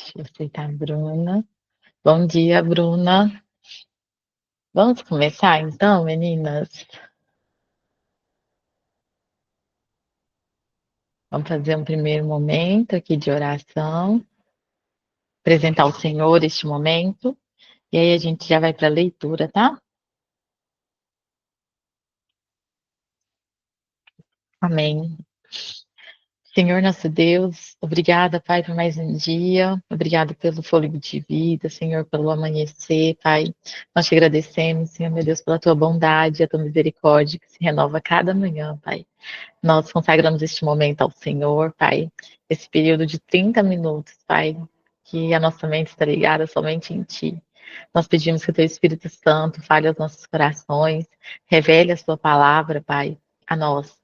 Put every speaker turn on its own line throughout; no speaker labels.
Deixa eu aceitar a Bruna. Bom dia, Bruna. Vamos começar então, meninas? Vamos fazer um primeiro momento aqui de oração, apresentar ao Senhor este momento, e aí a gente já vai para a leitura, tá? Amém. Senhor nosso Deus, obrigada, Pai, por mais um dia, obrigada pelo fôlego de vida, Senhor, pelo amanhecer, Pai. Nós te agradecemos, Senhor, meu Deus, pela tua bondade, a tua misericórdia que se renova a cada manhã, Pai. Nós consagramos este momento ao Senhor, Pai, esse período de 30 minutos, Pai, que a nossa mente está ligada somente em Ti. Nós pedimos que o Teu Espírito Santo fale aos nossos corações, revele a Sua palavra, Pai, a nós.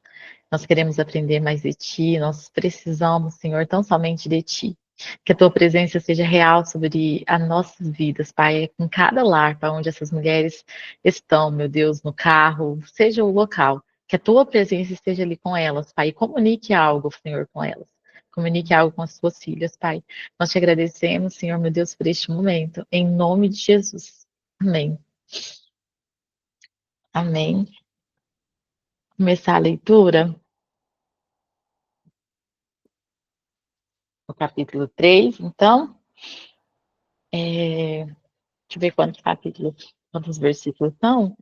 Nós queremos aprender mais de Ti, nós precisamos, Senhor, tão somente de Ti. Que a Tua presença seja real sobre as nossas vidas, Pai, em cada lar, para onde essas mulheres estão, meu Deus, no carro, seja o local. Que a Tua presença esteja ali com elas, Pai, e comunique algo, Senhor, com elas. Comunique algo com as suas filhas, Pai. Nós te agradecemos, Senhor, meu Deus, por este momento. Em nome de Jesus. Amém. Amém. Começar a leitura, no capítulo 3, então. Deixa eu ver quantos capítulos, quantos versículos são.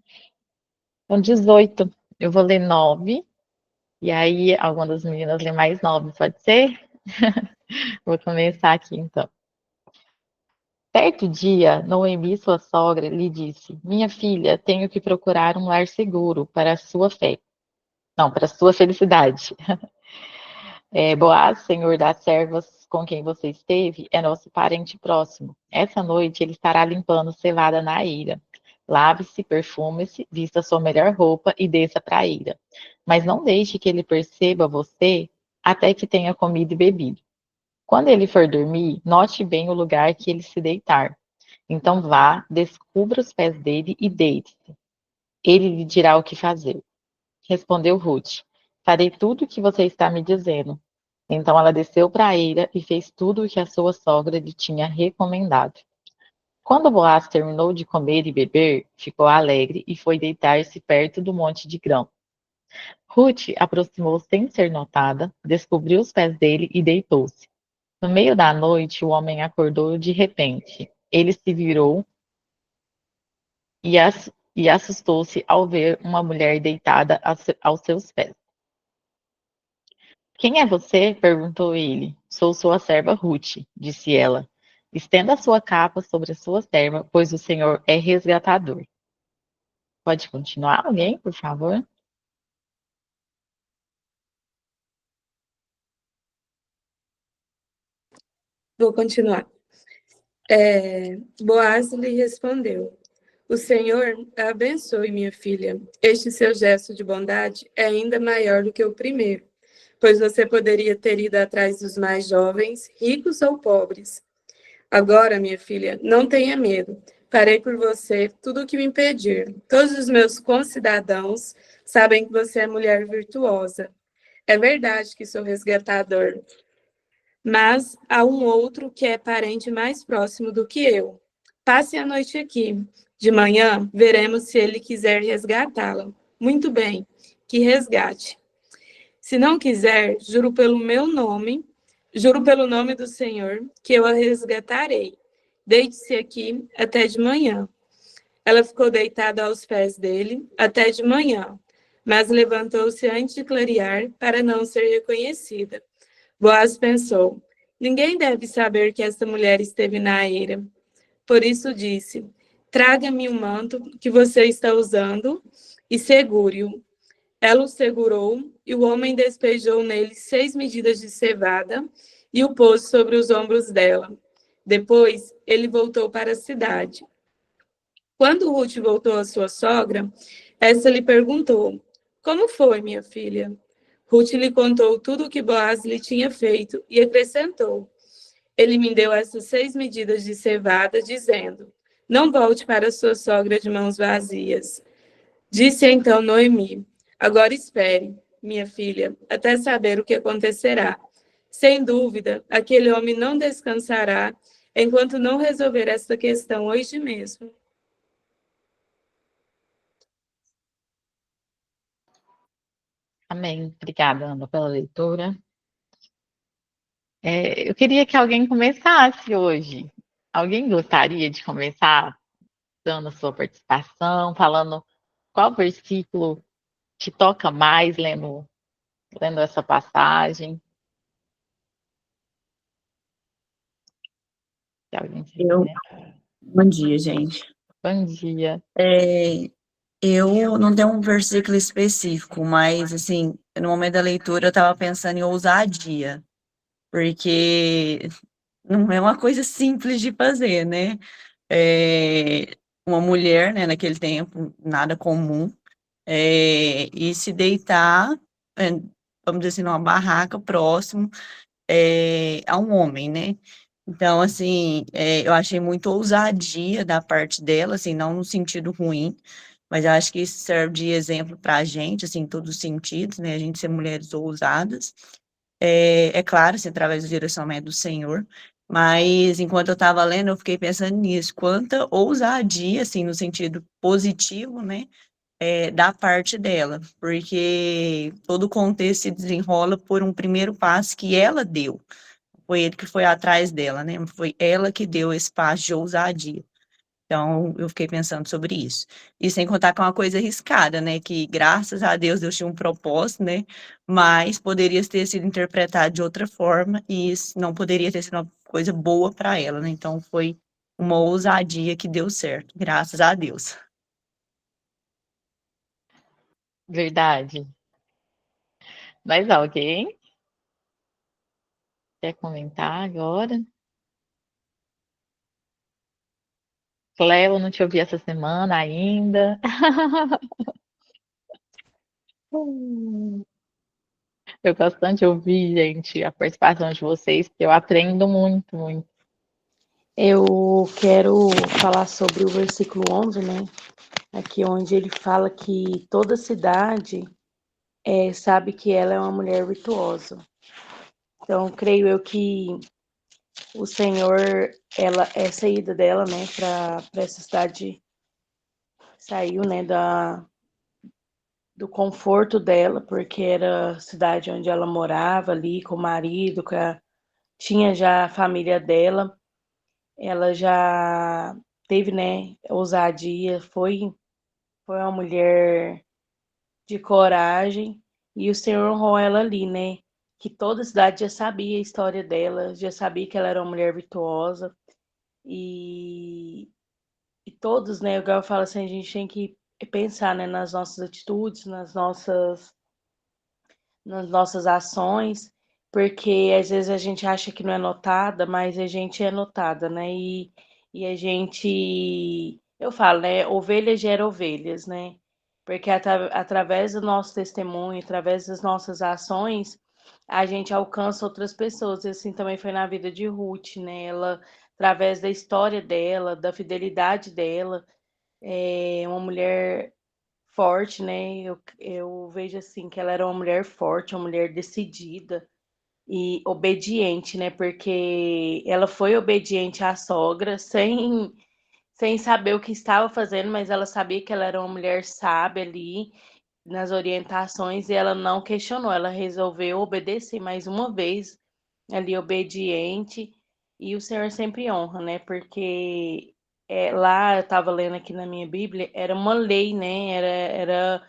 São 18. Eu vou ler 9. E aí, alguma das meninas lê mais 9, pode ser? Vou começar aqui, então. Certo dia, Noemi, sua sogra, lhe disse: Minha filha, tenho que procurar um lar seguro para a sua fé. Não, para a sua felicidade. Boaz, senhor das servas com quem você esteve, é nosso parente próximo. Essa noite ele estará limpando cevada na eira. Lave-se, perfume-se, vista sua melhor roupa e desça para a eira. Mas não deixe que ele perceba você até que tenha comido e bebido. Quando ele for dormir, note bem o lugar que ele se deitar. Então vá, descubra os pés dele e deite-se. Ele lhe dirá o que fazer. Respondeu Ruth: Farei tudo o que você está me dizendo. Então ela desceu para a eira e fez tudo o que a sua sogra lhe tinha recomendado. Quando Boaz terminou de comer e beber, ficou alegre e foi deitar-se perto do monte de grão. Ruth aproximou-se sem ser notada, descobriu os pés dele e deitou-se. No meio da noite, o homem acordou de repente. Ele se virou e assustou-se ao ver uma mulher deitada aos seus pés. Quem é você? Perguntou ele. Sou sua serva Ruth, disse ela. Estenda a sua capa sobre a sua serva, pois o Senhor é resgatador. Pode continuar alguém, por favor?
Vou continuar. Boaz lhe respondeu: O Senhor a abençoe, minha filha. Este seu gesto de bondade é ainda maior do que o primeiro, pois você poderia ter ido atrás dos mais jovens, ricos ou pobres. Agora, minha filha, não tenha medo. Farei por você tudo o que me pedir. Todos os meus concidadãos sabem que você é mulher virtuosa. É verdade que sou resgatador, mas há um outro que é parente mais próximo do que eu. Passe a noite aqui. De manhã, veremos se ele quiser resgatá-la. Muito bem, que resgate. Se não quiser, juro pelo nome do Senhor, que eu a resgatarei. Deite-se aqui até de manhã. Ela ficou deitada aos pés dele até de manhã, mas levantou-se antes de clarear para não ser reconhecida. Boaz pensou: ninguém deve saber que esta mulher esteve na eira. Por isso disse: traga-me o manto que você está usando e segure-o. Ela o segurou e o homem despejou nele 6 medidas de cevada e o pôs sobre os ombros dela. Depois, ele voltou para a cidade. Quando Ruth voltou à sua sogra, essa lhe perguntou: Como foi, minha filha? Ruth lhe contou tudo o que Boaz lhe tinha feito e acrescentou: Ele me deu essas 6 medidas de cevada, dizendo: Não volte para sua sogra de mãos vazias. Disse então Noemi: Agora espere, minha filha, até saber o que acontecerá. Sem dúvida, aquele homem não descansará enquanto não resolver esta questão hoje mesmo.
Amém. Obrigada, Ana, pela leitura. Eu queria que alguém começasse hoje. Alguém gostaria de começar dando a sua participação, falando qual versículo te toca mais lendo essa passagem? Se alguém se
Eu,
lembra.
bom dia, gente.
Bom dia.
Eu não tenho um versículo específico, mas, assim, no momento da leitura eu estava pensando em ousadia, porque não é uma coisa simples de fazer, né? Uma mulher, né, naquele tempo, nada comum, e se deitar, é, vamos dizer assim, numa barraca próximo, a um homem, né? Então, assim, eu achei muito ousadia da parte dela, assim, não no sentido ruim, mas eu acho que isso serve de exemplo para a gente, assim, em todos os sentidos, né? A gente ser mulheres ousadas. É claro, assim, através do direcionamento do Senhor, mas enquanto eu estava lendo, eu fiquei pensando nisso, quanta ousadia, assim, no sentido positivo, né? Da parte dela, porque todo o contexto se desenrola por um primeiro passo que ela deu. Foi ele que foi atrás dela, né? Foi ela que deu esse passo de ousadia. Então, eu fiquei pensando sobre isso. E sem contar que é uma coisa arriscada, né? Que graças a Deus tinha um propósito, né? Mas poderia ter sido interpretado de outra forma e isso não poderia ter sido uma coisa boa para ela, né? Então, foi uma ousadia que deu certo, graças a Deus.
Verdade. Mais alguém quer comentar agora? Cleo, não te ouvi essa semana ainda. Eu gosto tanto de ouvir, gente, a participação de vocês, porque eu aprendo muito, muito.
Eu quero falar sobre o versículo 11, né? Aqui onde ele fala que toda cidade sabe que ela é uma mulher virtuosa. Então, creio eu que o Senhor, essa ida dela, né, para essa cidade, saiu, né, do conforto dela, porque era a cidade onde ela morava ali com o marido, tinha já a família dela, ela já teve, né, ousadia, foi uma mulher de coragem e o Senhor honrou ela ali, né? Que toda a cidade já sabia a história dela, já sabia que ela era uma mulher virtuosa e, e todos, né? Igual eu falo assim, a gente tem que pensar, né, nas nossas atitudes, nas nossas ações, porque às vezes a gente acha que não é notada, mas a gente é notada, né? E a gente, eu falo, né? Ovelha gera ovelhas, né? Porque através do nosso testemunho, através das nossas ações, a gente alcança outras pessoas. E assim também foi na vida de Ruth, né? Ela, através da história dela, da fidelidade dela, é uma mulher forte, né? Eu vejo assim que ela era uma mulher forte, uma mulher decidida e obediente, né? Porque ela foi obediente à sogra sem saber o que estava fazendo, mas ela sabia que ela era uma mulher sábia ali nas orientações e ela não questionou, ela resolveu obedecer mais uma vez ali obediente e o Senhor sempre honra, né? Porque lá eu estava lendo aqui na minha Bíblia, era uma lei, né? Era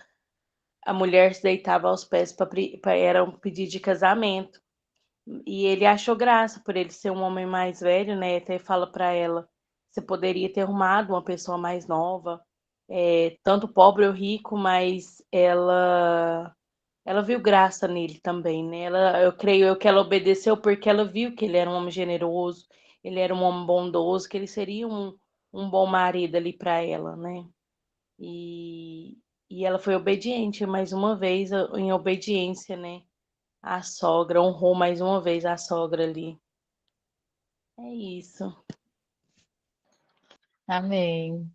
a mulher se deitava aos pés era um pedido de casamento. E ele achou graça por ele ser um homem mais velho, né? Até fala para ela, você poderia ter arrumado uma pessoa mais nova, tanto pobre ou rico, mas ela viu graça nele também, né? Eu creio eu que ela obedeceu porque ela viu que ele era um homem generoso, ele era um homem bondoso, que ele seria um bom marido ali para ela, né? E, e ela foi obediente mais uma vez, em obediência, né? A sogra, honrou mais uma vez a sogra ali. É isso.
Amém.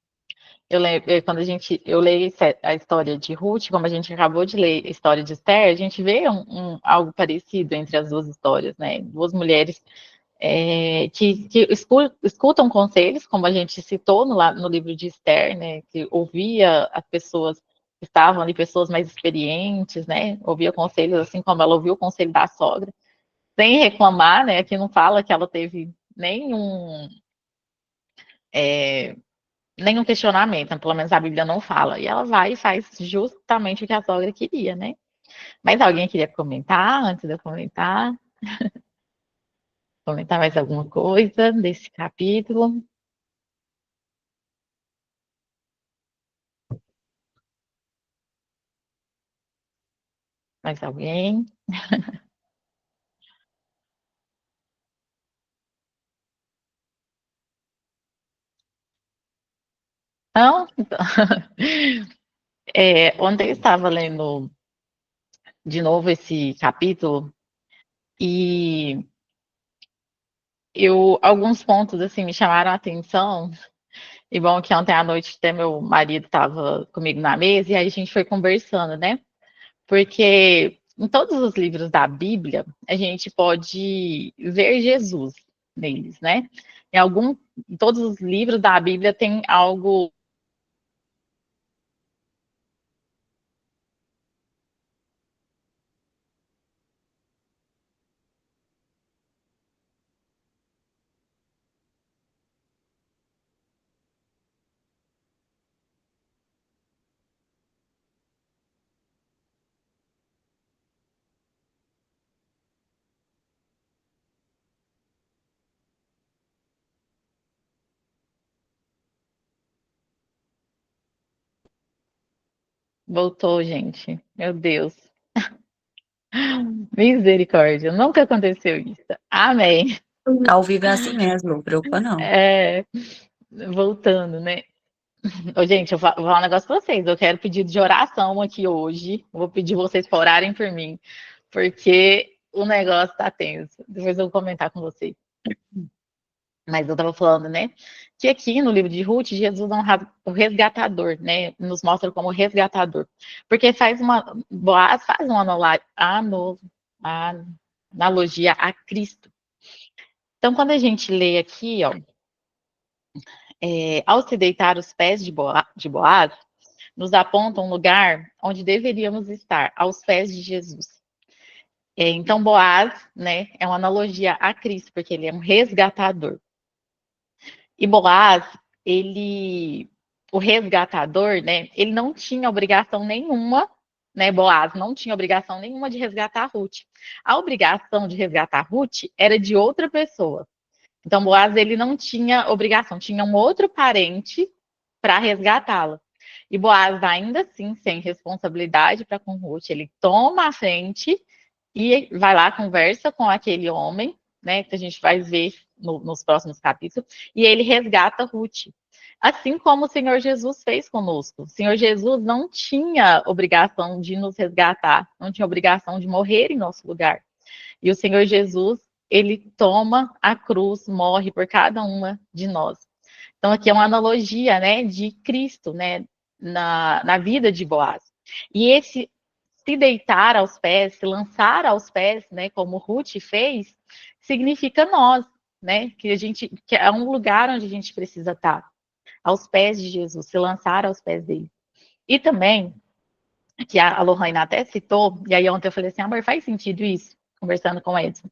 Eu lembro, quando eu leio a história de Ruth, como a gente acabou de ler a história de Esther, a gente vê algo parecido entre as duas histórias, né? Duas mulheres que escutam conselhos, como a gente citou no livro de Esther, né? Que ouvia as pessoas que estavam ali, pessoas mais experientes, né? Ouvia conselhos, assim como ela ouviu o conselho da sogra, sem reclamar, né? Aqui não fala que ela teve nenhum questionamento, né? Pelo menos a Bíblia não fala. E ela vai e faz justamente o que a sogra queria, né? Mas alguém queria comentar antes de eu comentar? Comentar mais alguma coisa desse capítulo? Mais alguém? Não? Então, ontem eu estava lendo de novo esse capítulo e alguns pontos assim me chamaram a atenção. E bom que ontem à noite até meu marido estava comigo na mesa e aí a gente foi conversando, né? Porque em todos os livros da Bíblia a gente pode ver Jesus neles, né? Em todos os livros da Bíblia tem algo. Voltou, gente. Meu Deus. Misericórdia. Nunca aconteceu isso. Amém.
Ao vivo é assim mesmo, não preocupa não.
É, voltando, né? Ô, gente, vou falar um negócio pra vocês. Eu quero pedir de oração aqui hoje. Vou pedir vocês para orarem por mim, porque o negócio tá tenso. Depois eu vou comentar com vocês. Mas eu estava falando, né? Que aqui no livro de Ruth, Jesus é o resgatador, né? Nos mostra como resgatador. Porque Boaz faz uma analogia a Cristo. Então, quando a gente lê aqui, ó, ao se deitar os pés de Boaz, nos aponta um lugar onde deveríamos estar, aos pés de Jesus. Então, Boaz, né, é uma analogia a Cristo, porque ele é um resgatador. E Boaz, o resgatador, né, ele não tinha obrigação nenhuma, né, Boaz não tinha obrigação nenhuma de resgatar Ruth. A obrigação de resgatar Ruth era de outra pessoa. Então, Boaz, ele não tinha obrigação, tinha um outro parente para resgatá-la. E Boaz, ainda assim, sem responsabilidade para com Ruth, ele toma a frente e vai lá, conversa com aquele homem, né, que a gente vai ver nos próximos capítulos, e ele resgata Ruth. Assim como o Senhor Jesus fez conosco. O Senhor Jesus não tinha obrigação de nos resgatar, não tinha obrigação de morrer em nosso lugar. E o Senhor Jesus, ele toma a cruz, morre por cada uma de nós. Então, aqui é uma analogia, né, de Cristo, né, na vida de Boaz. E esse se deitar aos pés, se lançar aos pés, né, como Ruth fez, significa nós, né, que é um lugar onde a gente precisa estar, aos pés de Jesus, se lançar aos pés dele. E também, que a Lohane até citou, e aí ontem eu falei assim, amor, faz sentido isso? Conversando com Edson.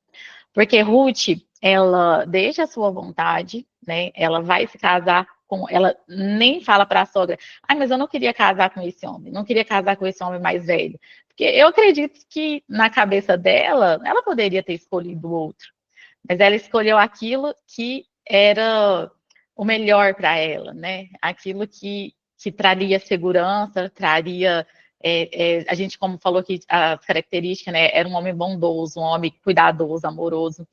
Porque Ruth, ela deixa a sua vontade, né? Ela vai se casar com. Ela nem fala para a sogra, ai, mas eu não queria casar com esse homem, não queria casar com esse homem mais velho. Porque eu acredito que na cabeça dela, ela poderia ter escolhido outro. Mas ela escolheu aquilo que era o melhor para ela, né? Aquilo que traria segurança, traria. A gente, como falou que as características, né? Era um homem bondoso, um homem cuidadoso, amoroso.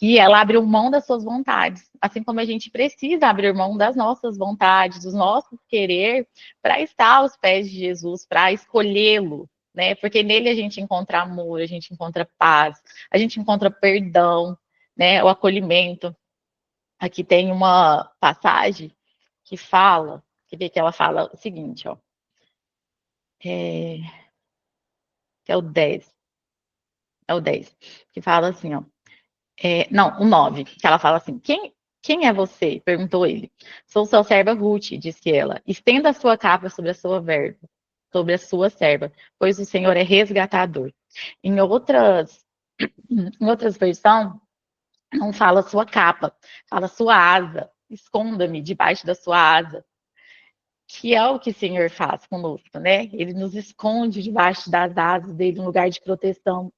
E ela abriu mão das suas vontades, assim como a gente precisa abrir mão das nossas vontades, dos nossos querer, para estar aos pés de Jesus, para escolhê-lo, né? Porque nele a gente encontra amor, a gente encontra paz, a gente encontra perdão, né? O acolhimento. Aqui tem uma passagem que fala quer ver que ela fala o seguinte, ó. Que é o 10. É o 10. Que fala assim, ó. Não, o 9, que ela fala assim, quem é você? Perguntou ele. Sou sua serva Ruth, disse ela. Estenda a sua capa sobre a sua serva, pois o Senhor é resgatador. Em outras versões, não fala sua capa, fala sua asa. Esconda-me debaixo da sua asa. Que é o que o Senhor faz conosco, né? Ele nos esconde debaixo das asas dele, um lugar de proteção.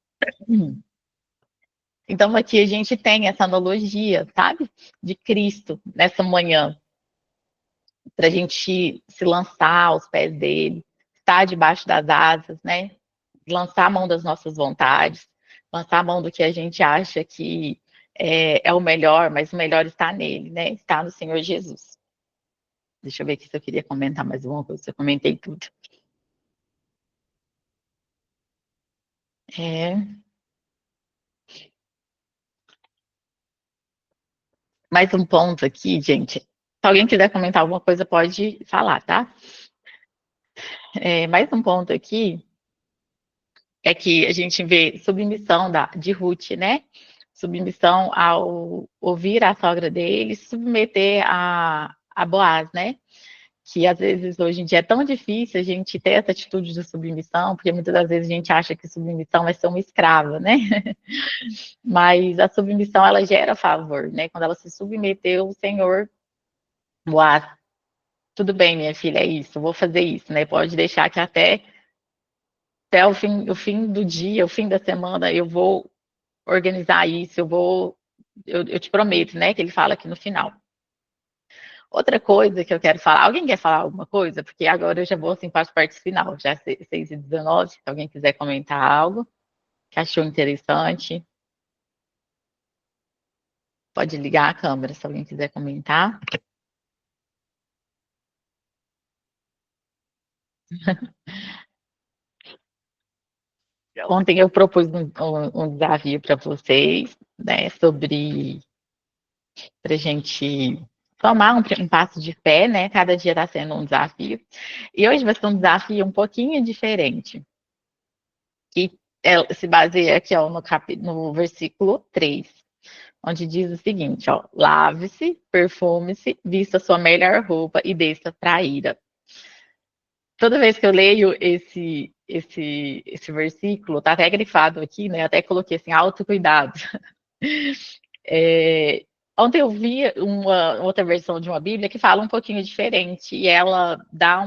Então, aqui a gente tem essa analogia, sabe? De Cristo nessa manhã, para a gente se lançar aos pés dele, estar debaixo das asas, né? Lançar a mão das nossas vontades, lançar a mão do que a gente acha que é o melhor, mas o melhor está nele, né? Está no Senhor Jesus. Deixa eu ver aqui se eu queria comentar mais uma coisa, eu comentei tudo. Mais um ponto aqui, gente. Se alguém quiser comentar alguma coisa, pode falar, tá? Mais um ponto aqui é que a gente vê submissão de Ruth, né? Submissão ao ouvir a sogra dele, submeter a Boaz, né? Que às vezes hoje em dia é tão difícil a gente ter essa atitude de submissão, porque muitas das vezes a gente acha que submissão é ser uma escrava, né? Mas a submissão ela gera favor, né? Quando ela se submeteu, o Senhor, Boaz, tudo bem, minha filha, é isso, vou fazer isso, né? Pode deixar que até o fim do dia, o fim da semana, eu vou organizar isso, eu te prometo, né? Que ele fala aqui no final. Outra coisa que eu quero falar, alguém quer falar alguma coisa? Porque agora eu já vou assim para as partes final, já 6h19, se alguém quiser comentar algo que achou interessante, pode ligar a câmera se alguém quiser comentar. Ontem eu propus um desafio para vocês, né, para a gente tomar um passo de fé, né? Cada dia está sendo um desafio. E hoje vai ser um desafio um pouquinho diferente, que se baseia aqui ó, no versículo 3, onde diz o seguinte, ó, lave-se, perfume-se, vista sua melhor roupa e desça para a ira. Toda vez que eu leio esse versículo, tá até grifado aqui, né? Até coloquei assim, autocuidado. Ontem eu vi uma outra versão de uma Bíblia que fala um pouquinho diferente e ela dá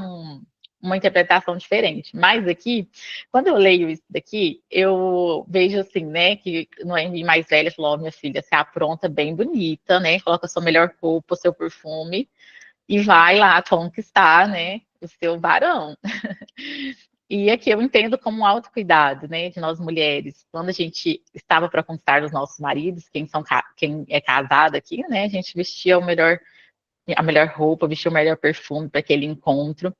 uma interpretação diferente. Mas aqui, quando eu leio isso daqui, eu vejo assim, né, que no M mais velha falou, oh, minha filha, se apronta bem bonita, né, coloca sua melhor roupa, o seu perfume e vai lá conquistar, né, o seu varão. E aqui eu entendo como um autocuidado, né, de nós mulheres. Quando a gente estava para conquistar os nossos maridos, quem é casado aqui, né, a gente vestia a melhor roupa, vestia o melhor perfume para aquele encontro.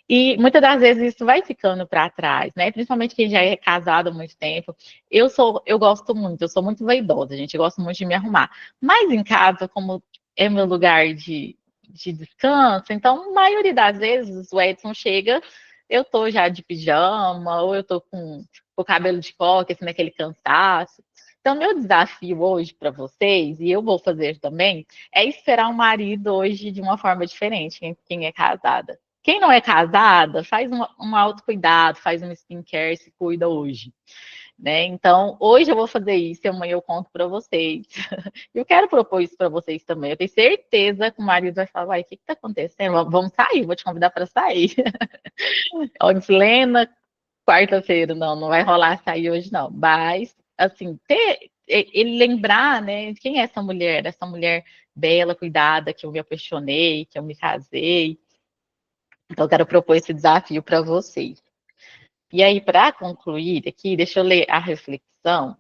E muitas das vezes isso vai ficando para trás, né? Principalmente quem já é casado há muito tempo. Eu sou muito vaidosa, gente, eu gosto muito de me arrumar. Mas em casa, como é meu lugar de descanso, então, a maioria das vezes o Edson chega, eu tô já de pijama, ou eu tô com o cabelo de coque, assim, naquele cansaço. Então, meu desafio hoje para vocês, e eu vou fazer também, é esperar o marido hoje de uma forma diferente, quem é casada. Quem não é casada, faz um autocuidado, faz um skincare, se cuida hoje. Né? Então, hoje eu vou fazer isso e amanhã eu conto para vocês. Eu quero propor isso para vocês também. Eu tenho certeza que o marido vai falar, o que está acontecendo? Vamos sair, vou te convidar para sair. Olha, Lena, quarta-feira, não vai rolar sair hoje, não. Mas, assim, ele lembrar, né, quem é essa mulher bela, cuidada, que eu me apaixonei, que eu me casei. Então, eu quero propor esse desafio para vocês. E aí, para concluir aqui, deixa eu ler a reflexão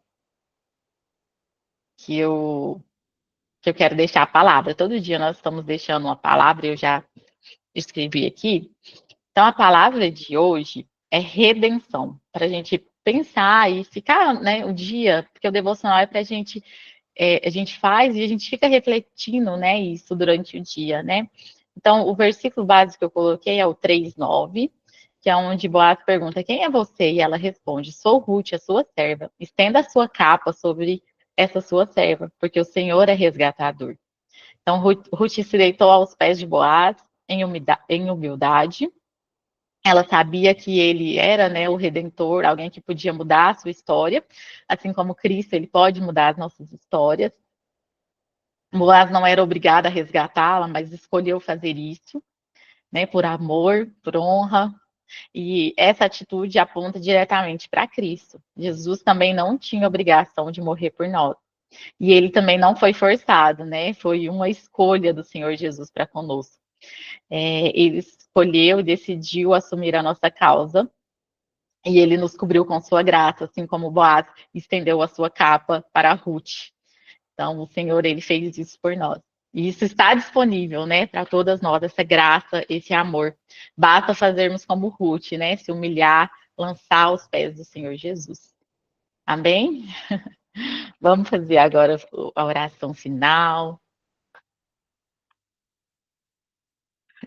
que eu quero deixar a palavra. Todo dia nós estamos deixando uma palavra, eu já escrevi aqui. Então, a palavra de hoje é redenção, para a gente pensar e ficar, né, o dia, porque o devocional é para a gente faz e a gente fica refletindo, né, isso durante o dia, né? Então, o versículo básico que eu coloquei é o 3:9, que é onde Boaz pergunta: quem é você? E ela responde: sou Ruth, a sua serva. Estenda a sua capa sobre essa sua serva, porque o Senhor é resgatador. Então, Ruth se deitou aos pés de Boaz em humildade. Ela sabia que ele era, né, o Redentor, alguém que podia mudar a sua história, assim como Cristo, ele pode mudar as nossas histórias. Boaz não era obrigada a resgatá-la, mas escolheu fazer isso, né, por amor, por honra, e essa atitude aponta diretamente para Cristo. Jesus também não tinha obrigação de morrer por nós. E ele também não foi forçado, né? Foi uma escolha do Senhor Jesus para conosco. Ele escolheu e decidiu assumir a nossa causa. E ele nos cobriu com sua graça, assim como Boaz estendeu a sua capa para Ruth. Então, o Senhor, ele fez isso por nós. E isso está disponível, né, para todas nós, essa graça, esse amor. Basta fazermos como Ruth, né, se humilhar, lançar aos pés do Senhor Jesus. Amém? Vamos fazer agora a oração final.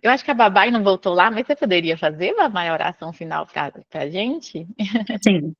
Eu acho que a Babai não voltou lá, mas você poderia fazer, Babai, a oração final para a gente?
Sim.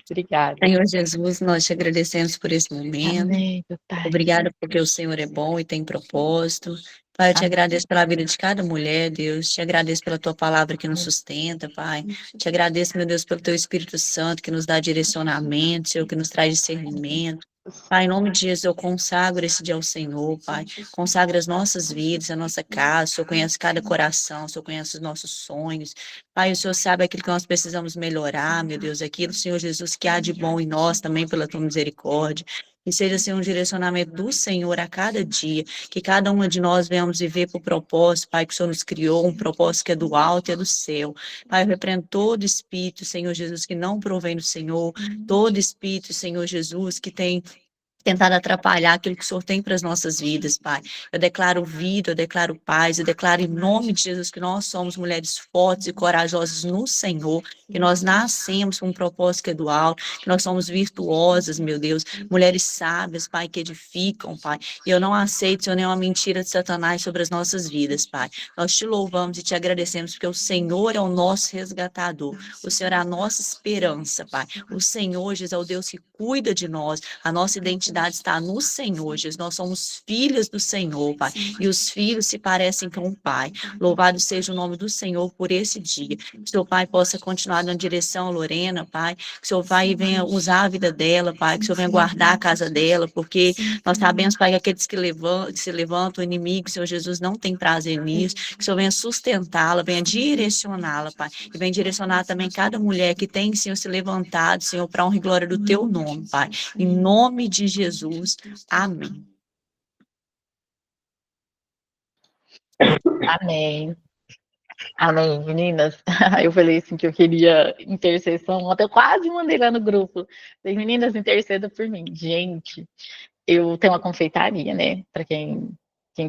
Obrigada.
Senhor Jesus, nós te agradecemos por esse momento.
Amém, meu Pai.
Obrigada porque o Senhor é bom e tem propósito. Pai, eu te agradeço pela vida de cada mulher, Deus. Te agradeço pela tua palavra que nos sustenta, Pai. Te agradeço, meu Deus, pelo teu Espírito Santo que nos dá direcionamento, Senhor, que nos traz discernimento. Pai, em nome de Jesus, eu consagro esse dia ao Senhor, Pai. Consagra as nossas vidas, a nossa casa. O Senhor conhece cada coração, o Senhor conhece os nossos sonhos. Pai, o Senhor sabe aquilo que nós precisamos melhorar, meu Deus, aquilo, Senhor Jesus, que há de bom em nós também pela tua misericórdia. Que seja assim um direcionamento do Senhor a cada dia, que cada uma de nós venhamos viver por propósito, Pai, que o Senhor nos criou, um propósito que é do alto e é do céu. Pai, eu repreendo todo espírito, Senhor Jesus, que não provém do Senhor, todo espírito, Senhor Jesus, que tem tentado atrapalhar aquilo que o Senhor tem para as nossas vidas, Pai. Eu declaro vida, eu declaro paz, eu declaro em nome de Jesus que nós somos mulheres fortes e corajosas no Senhor, que nós nascemos com um propósito que é do alto, que nós somos virtuosas, meu Deus, mulheres sábias, Pai, que edificam, Pai. E eu não aceito, Senhor, nenhuma mentira de Satanás sobre as nossas vidas, Pai. Nós te louvamos e te agradecemos, porque o Senhor é o nosso resgatador, o Senhor é a nossa esperança, Pai. O Senhor, Jesus, é o Deus que cuida de nós, a nossa identidade está no Senhor, Jesus. Nós somos filhas do Senhor, Pai. E os filhos se parecem com o Pai. Louvado seja o nome do Senhor por esse dia. Que o seu Pai possa continuar dando direção a Lorena, Pai. Que o seu Pai venha usar a vida dela, Pai. Que o Senhor venha guardar a casa dela, porque nós sabemos, Pai, que aqueles que se levantam, o inimigo, Senhor Jesus, não tem prazer nisso. Que o Senhor venha sustentá-la, venha direcioná-la, Pai. E venha direcionar também cada mulher que tem, Senhor, se levantado, Senhor, para honra e glória do teu nome, Pai. Em nome de Jesus. Amém.
Amém. Amém, meninas. Eu falei assim que eu queria intercessão. Ontem eu quase mandei lá no grupo. Falei, meninas, interceda por mim. Gente, eu tenho uma confeitaria, né? Para quem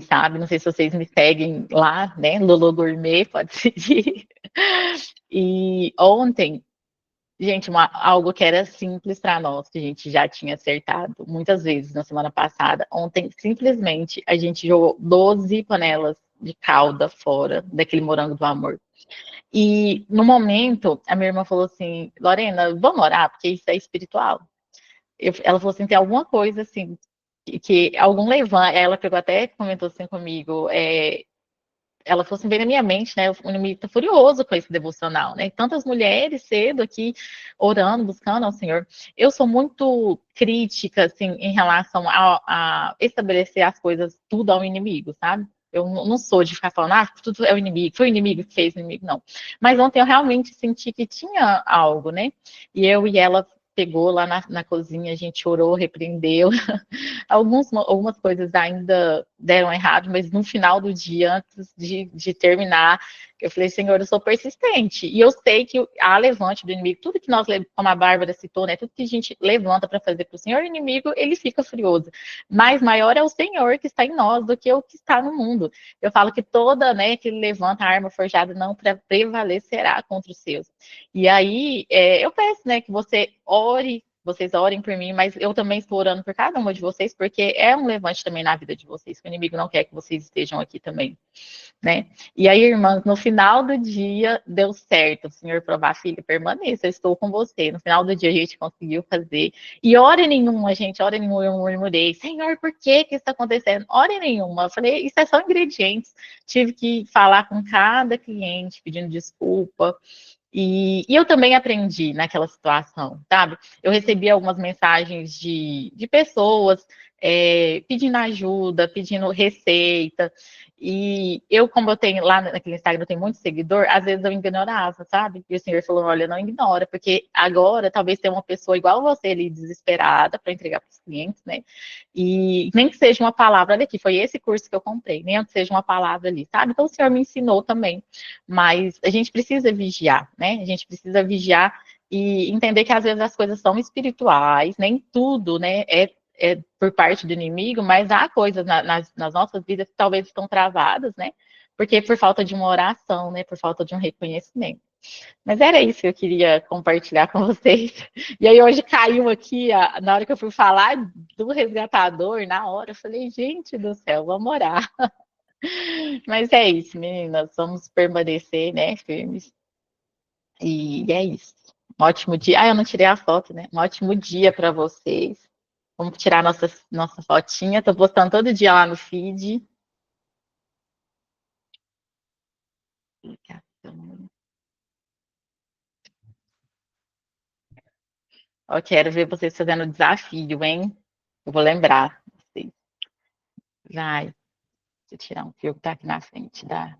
sabe, não sei se vocês me seguem lá, né? Lolo Gourmet, pode seguir. E ontem, gente, algo que era simples para nós, que a gente já tinha acertado muitas vezes na semana passada. Ontem, simplesmente, a gente jogou 12 panelas de calda fora daquele morango do amor. E no momento, a minha irmã falou assim: Lorena, vamos orar, porque isso é espiritual. Ela falou assim: tem alguma coisa assim, que algum levante. Ela pegou até comentou assim comigo. Ela falou assim, vem na minha mente, né? O inimigo está furioso com esse devocional, né? Tantas mulheres cedo aqui orando, buscando ao Senhor. Eu sou muito crítica, assim, em relação a estabelecer as coisas tudo ao inimigo, sabe? Eu não sou de ficar falando, tudo é o inimigo, foi o inimigo que fez o inimigo, não. Mas ontem eu realmente senti que tinha algo, né? E eu e ela pegou lá na cozinha, a gente orou, repreendeu. Algumas coisas ainda deram errado, mas no final do dia, antes de terminar, eu falei, Senhor, eu sou persistente. E eu sei que há levante do inimigo, tudo que nós, como a Bárbara citou, né? Tudo que a gente levanta para fazer para o Senhor, o inimigo, ele fica furioso. Mas maior é o Senhor que está em nós do que o que está no mundo. Eu falo que toda, né, que levanta a arma forjada não prevalecerá contra os seus. E aí, eu peço, né, que você ore vocês orem por mim, mas eu também estou orando por cada uma de vocês, porque é um levante também na vida de vocês, que o inimigo não quer que vocês estejam aqui também, né? E aí, irmãs, no final do dia deu certo, o Senhor provar, filha, permaneça, eu estou com você. No final do dia a gente conseguiu fazer. E hora nenhuma, gente, hora nenhuma eu murmurei, Senhor, por que que isso está acontecendo? Hora nenhuma. Eu falei, isso é só ingredientes. Tive que falar com cada cliente, pedindo desculpa. E eu também aprendi naquela situação, sabe? Eu recebi algumas mensagens de pessoas pedindo ajuda, pedindo receita. E eu, como eu tenho lá naquele Instagram, eu tenho muito seguidor, às vezes eu ignorava, sabe? E o senhor falou: olha, não ignora, porque agora talvez tenha uma pessoa igual você ali, desesperada para entregar para os clientes, né? E nem que seja uma palavra, olha aqui, foi esse curso que eu comprei, nem que seja uma palavra ali, sabe? Então o senhor me ensinou também. Mas a gente precisa vigiar, né? A gente precisa vigiar e entender que às vezes as coisas são espirituais, nem tudo, né, é por parte do inimigo, mas há coisas nas nossas vidas que talvez estão travadas, né? Porque por falta de uma oração, né? Por falta de um reconhecimento. Mas era isso que eu queria compartilhar com vocês. E aí hoje caiu aqui, na hora que eu fui falar do resgatador, na hora eu falei, gente do céu, vamos orar. Mas é isso, meninas, vamos permanecer, né, firmes. E é isso. Um ótimo dia. Ah, eu não tirei a foto, né? Um ótimo dia para vocês. Vamos tirar nossa fotinha. Estou postando todo dia lá no feed. Eu quero ver vocês fazendo o desafio, hein? Eu vou lembrar vocês. Vai. Deixa eu tirar um fio que tá aqui na frente. Dá.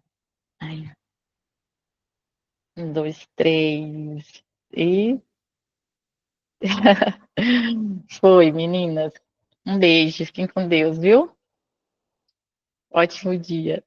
Ai. Um, dois, três. E. Foi, meninas. Um beijo. Fiquem com Deus, viu? Ótimo dia.